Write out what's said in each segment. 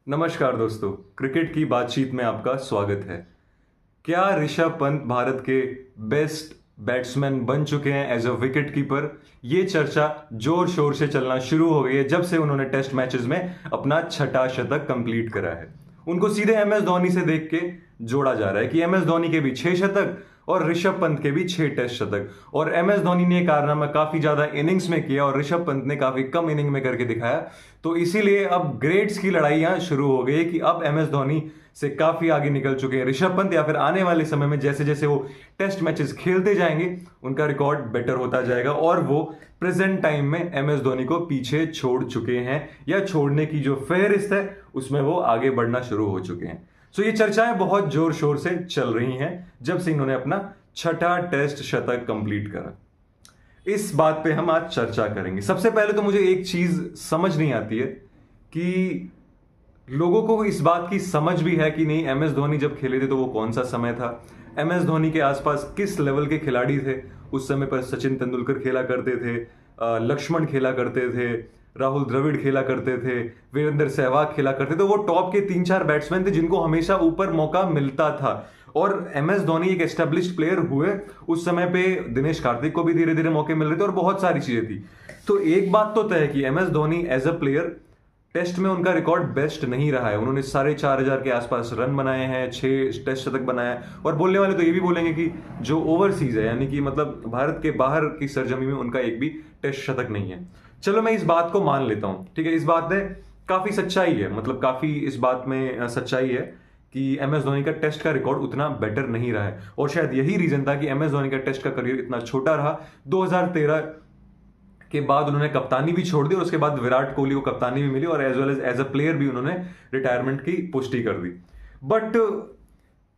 नमस्कार दोस्तों, क्रिकेट की बातचीत में आपका स्वागत है। क्या ऋषभ पंत भारत के बेस्ट बैट्समैन बन चुके हैं एज अ विकेट कीपर? ये चर्चा जोर शोर से चलना शुरू हो गई है जब से उन्होंने टेस्ट मैचेस में अपना छठा शतक कंप्लीट करा है। उनको सीधे एम एस धोनी से देख के जोड़ा जा रहा है कि एम एस धोनी के भी 6 शतक और ऋषभ पंत के भी 6 टेस्ट शतक। और एम एस धोनी ने कारनामा काफी ज्यादा इनिंग्स में किया और ऋषभ पंत ने काफी कम इनिंग में करके दिखाया। तो इसीलिए अब ग्रेड्स की लड़ाई यहां शुरू हो गई है कि अब एम एस धोनी से काफी आगे निकल चुके हैं ऋषभ पंत, या फिर आने वाले समय में जैसे जैसे वो टेस्ट मैचेस खेलते जाएंगे उनका रिकॉर्ड बेटर होता जाएगा और वो प्रेजेंट टाइम में एम एस धोनी को पीछे छोड़ चुके हैं या छोड़ने की जो फहरिस्त है उसमें वो आगे बढ़ना शुरू हो चुके हैं। सो ये चर्चाएं बहुत जोर शोर से चल रही हैं जब से इन्होंने अपना छठा टेस्ट शतक कंप्लीट करा। इस बात पे हम आज चर्चा करेंगे। सबसे पहले तो मुझे एक चीज समझ नहीं आती है कि लोगों को इस बात की समझ भी है कि नहीं, एम एस धोनी जब खेले थे तो वो कौन सा समय था, एम एस धोनी के आसपास किस लेवल के खिलाड़ी थे। उस समय पर सचिन तेंदुलकर खेला करते थे, लक्ष्मण खेला करते थे, राहुल द्रविड़ खेला करते थे, वीरेंद्र सहवाग खेला करते थे। वो टॉप के 3-4 बैट्समैन थे जिनको हमेशा ऊपर मौका मिलता था। और एम एस धोनी एक एस्टेब्लिश्ड प्लेयर हुए उस समय पे दिनेश कार्तिक को भी धीरे धीरे मौके मिल रहे थे और बहुत सारी चीजें थी। तो एक बात तो तय है कि M S Dhoni as a player test में उनका रिकॉर्ड बेस्ट नहीं रहा है। उन्होंने 4,500 के आसपास रन बनाए हैं, 6 टेस्ट शतक बनाया है। और बोलने वाले तो ये भी बोलेंगे कि जो ओवरसीज है, यानी कि मतलब भारत के बाहर की सरजमी में उनका एक भी टेस्ट शतक नहीं है। चलो मैं इस बात को मान लेता हूं, ठीक है, इस बात में काफी सच्चाई है, मतलब काफी इस बात में सच्चाई है कि एम एस धोनी का टेस्ट का रिकॉर्ड उतना बेटर नहीं रहा है। और शायद यही रीजन था कि एम एस धोनी का टेस्ट का करियर इतना छोटा रहा। 2013 के बाद उन्होंने कप्तानी भी छोड़ दी और उसके बाद विराट कोहली को कप्तानी भी मिली और as well as a player भी उन्होंने रिटायरमेंट की पुष्टि कर दी। बट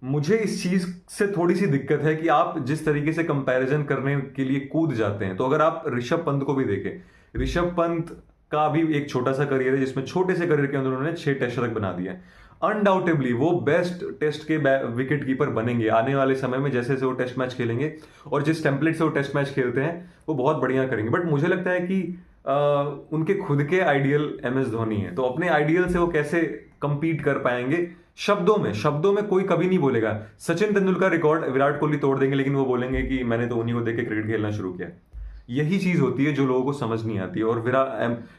मुझे इस चीज से थोड़ी सी दिक्कत है कि आप जिस तरीके से कंपैरिजन करने के लिए कूद जाते हैं, तो अगर आप ऋषभ पंत को भी देखें, ऋषभ पंत का भी एक छोटा सा करियर है जिसमें छोटे से करियर के अंदर उन्होंने 6 टेस्ट शतक बना दिया है। अनडाउटेबली वो बेस्ट टेस्ट के विकेट कीपर बनेंगे आने वाले समय में, जैसे जैसे वो टेस्ट मैच खेलेंगे और जिस टेम्पलेट से वो टेस्ट मैच खेलते हैं वो बहुत बढ़िया करेंगे। बट मुझे लगता है कि उनके खुद के आइडियल एम एस धोनी है, तो अपने आइडियल से वो कैसे कंपीट कर पाएंगे? शब्दों में कोई कभी नहीं बोलेगा सचिन तेंदुलकर रिकॉर्ड विराट कोहली तोड़ देंगे, लेकिन वो बोलेंगे कि मैंने तो उन्हीं को देख के क्रिकेट खेलना शुरू किया। यही चीज होती है जो लोगों को समझ नहीं आती है। और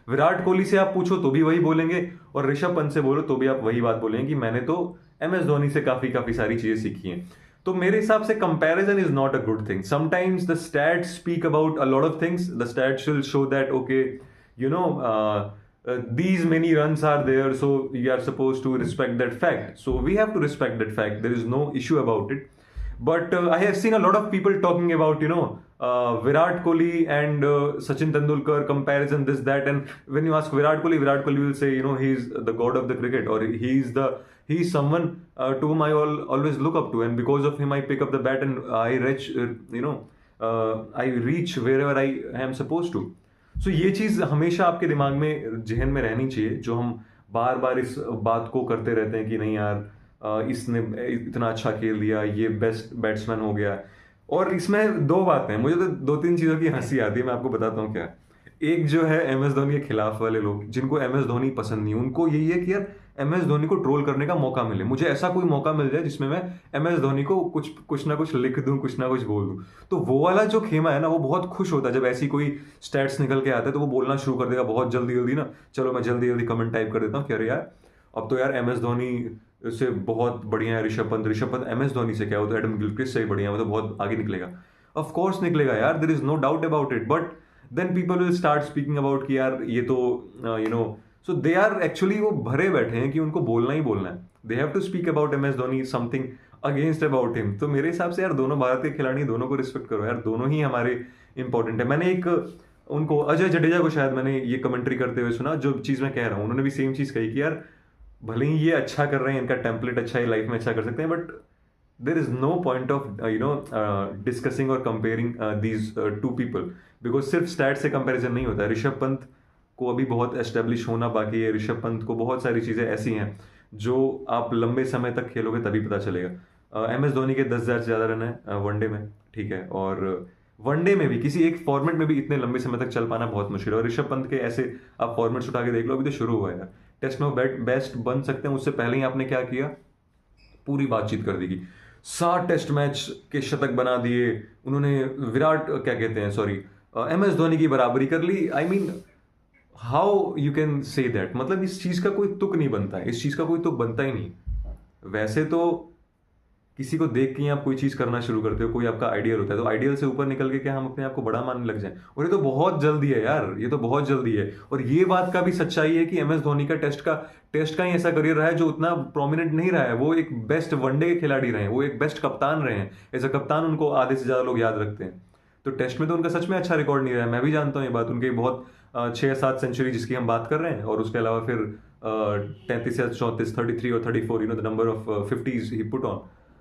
विराट कोहली से आप पूछो तो भी वही बोलेंगे और ऋषभ पंत से बोलो तो भी आप वही बात बोलेंगे कि मैंने तो एम एस धोनी से काफी काफी सारी चीजें सीखी हैं। तो मेरे हिसाब से comparison is not a good thing. Sometimes the stats speak about a lot of things. The stats will show that okay, you know, these many runs are there, so you are supposed to respect that fact. So we have to respect that fact. There is no issue about it. But I have seen a lot of people talking about, Virat Kohli and Sachin Tendulkar comparison, this, that. And when you ask Virat Kohli will say, he's the god of the cricket, or he's someone to whom I always look up to. And because of him, I pick up the bat and I reach wherever I am supposed to. सो ये चीज हमेशा आपके दिमाग में, जहन में रहनी चाहिए, जो हम बार बार इस बात को करते रहते हैं कि नहीं यार, इसने इतना अच्छा खेल दिया, ये बेस्ट बैट्समैन हो गया। और इसमें दो बातें हैं, मुझे तो 2-3 चीजों की हंसी आती है, मैं आपको बताता हूँ क्या। एक जो है एम एस धोनी के खिलाफ वाले लोग, जिनको एम एस धोनी पसंद नहीं, उनको यही है कि यार एम एस धोनी को ट्रोल करने का मौका मिले, मुझे ऐसा कोई मौका मिल जाए जिसमें मैं एम एस धोनी को कुछ ना कुछ लिख दूं, कुछ ना कुछ बोल दूं। तो वो वाला जो खेमा है ना, वो बहुत खुश होता है जब ऐसी कोई स्टैट्स निकल के आता है, तो वो बोलना शुरू कर देगा बहुत जल्दी जल्दी ना, चलो मैं जल्दी जल्दी कमेंट टाइप कर देता हूँ कि अरे यार अब तो यार एम एस धोनी से बहुत बढ़िया है ऋषभ पंत एम एस धोनी से क्या, वो तो एडम गिलक्रिस्ट से ही बढ़िया है, वो तो बहुत आगे निकलेगा। ऑफ कोर्स निकलेगा यार, there is no doubt about it. But then people will start speaking about कि यार ये तो सो दे आर एक्चुअली, वो भरे बैठे हैं कि उनको बोलना ही बोलना है। They have to speak about M S Dhoni, something against about him. तो मेरे हिसाब से यार दोनों भारत के खिलाड़ी, दोनों को रिस्पेक्ट करो यार, दोनों ही हमारे इंपॉर्टेंट है। मैंने एक उनको अजय जडेजा को शायद मैंने ये कमेंट्री करते हुए सुना, जो चीज मैं कह रहा हूँ उन्होंने भी सेम चीज कही कि यार भले ही ये अच्छा कर रहे हैं, इनका टेम्पलेट अच्छा है, लाइफ में अच्छा कर सकते हैं, but there is no point of discussing or comparing these two people, because सिर्फ स्टैट से कंपैरिजन नहीं होता है। ऋषभ पंत को अभी बहुत एस्टेब्लिश होना बाकी है। ऋषभ पंत को बहुत सारी चीजें ऐसी हैं जो आप लंबे समय तक खेलोगे तभी पता चलेगा। एम एस धोनी के 10,000 से ज्यादा रन है वनडे में, ठीक है, और वनडे में भी किसी एक फॉर्मेट में भी इतने लंबे समय तक चल पाना बहुत मुश्किल है। और ऋषभ पंत के ऐसे आप फॉर्मेट्स उठा के देख लो, अभी तो शुरू हुआ है यार, टेस्ट में बेस्ट बन सकते हैं, उससे पहले ही आपने क्या किया, पूरी बातचीत कर दी कि 60 टेस्ट मैच के शतक बना दिए उन्होंने, विराट क्या कहते हैं, सॉरी, MS धोनी की बराबरी कर ली। I mean how you can say that, मतलब इस चीज का कोई तुक नहीं बनता है, इस चीज का कोई तुक बनता ही नहीं। वैसे तो किसी को देख के ही आप कोई चीज करना शुरू करते हो, कोई आपका आइडियल होता है, तो आइडियल से ऊपर निकल के क्या हम अपने आप को बड़ा मानने लग जाएं? और ये तो बहुत जल्दी है यार, ये तो बहुत जल्दी है। और ये बात का भी सच्चाई है कि MS धोनी का टेस्ट का ही ऐसा करियर रहा है जो उतना प्रोमिनेंट नहीं रहा है। वो एक बेस्ट वनडे के खिलाड़ी रहे हैं, वो एक बेस्ट कप्तान रहे हैं, एज अ कप्तान उनको आधे से ज्यादा लोग याद रखते हैं। तो टेस्ट में तो उनका सच में अच्छा रिकॉर्ड नहीं रहा है, मैं भी जानता हूँ ये बात। उनके बहुत 6-7 सेंचुरी जिसकी हम बात कर रहे हैं, और उसके अलावा फिर 33 या 34, 33 और 34, the number of 50s he put on.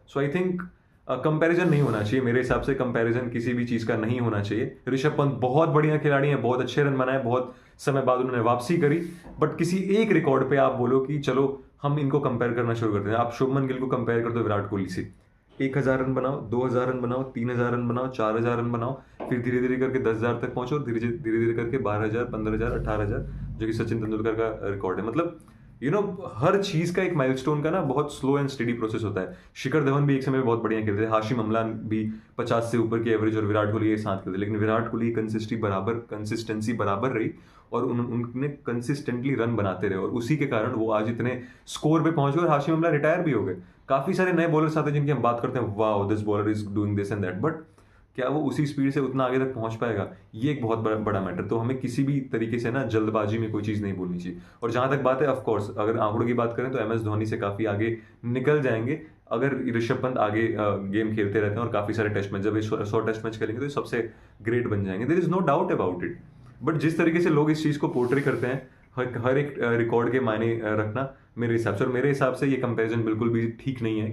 So I think comparison नहीं होना चाहिए, मेरे हिसाब से कंपैरिजन किसी भी चीज का नहीं होना चाहिए। ऋषभ पंत बहुत बढ़िया खिलाड़ी हैं, बहुत अच्छे रन बनाए, बहुत समय बाद उन्होंने वापसी करी, बट किसी एक रिकॉर्ड पे आप बोलो कि चलो हम इनको कंपेयर करना शुरू करते हैं, आप शुभमन गिल को कंपेयर कर दो विराट कोहली से। 1000 रन बनाओ, 2000 रन बनाओ, 3000 रन बनाओ, 4000 रन बनाओ, फिर धीरे धीरे करके 10,000 तक पहुंचो, और धीरे धीरे धीरे करके 12,000, 15,000, 18,000, जो कि सचिन तेंदुलकर का रिकॉर्ड है। मतलब हर चीज का एक माइलस्टोन का ना बहुत स्लो एंड स्टेडी प्रोसेस होता है। शिखर धवन भी एक समय में बहुत बढ़िया खेलते थे, हाशिम अमलान भी 50 से ऊपर की एवरेज, और विराट कोहली एक साथ खेलते, लेकिन विराट कोहली कंसिस्टेंसी बराबर रही, और उनने कंसिस्टेंटली रन बनाते रहे, और उसी के कारण वो आज इतने स्कोर पे पहुंच गए। और हाशिम अमला रिटायर भी हो गए। काफी सारे नए बॉलर्स आते हैं जिनकी हम बात करते हैं, wow this bowler is doing this and that, but क्या वो उसी स्पीड से उतना आगे तक पहुंच पाएगा, ये एक बहुत बड़ा मैटर। तो हमें किसी भी तरीके से ना जल्दबाजी में कोई चीज़ नहीं बोलनी चाहिए। और जहां तक बात है, ऑफ कोर्स अगर आंकड़ों की बात करें तो MS धोनी से काफ़ी आगे निकल जाएंगे अगर ऋषभ पंत आगे गेम खेलते रहते हैं, और काफ़ी सारे टेस्ट मैच, जब ये 100 टेस्ट मैच खेलेंगे तो ये सबसे ग्रेट बन जाएंगे, there is no doubt about it. But जिस तरीके से लोग इस चीज़ को पोर्ट्रे करते हैं, हर एक रिकॉर्ड के मायने रखना, मेरे हिसाब से, और मेरे हिसाब से ये कंपैरिजन बिल्कुल भी ठीक नहीं है कि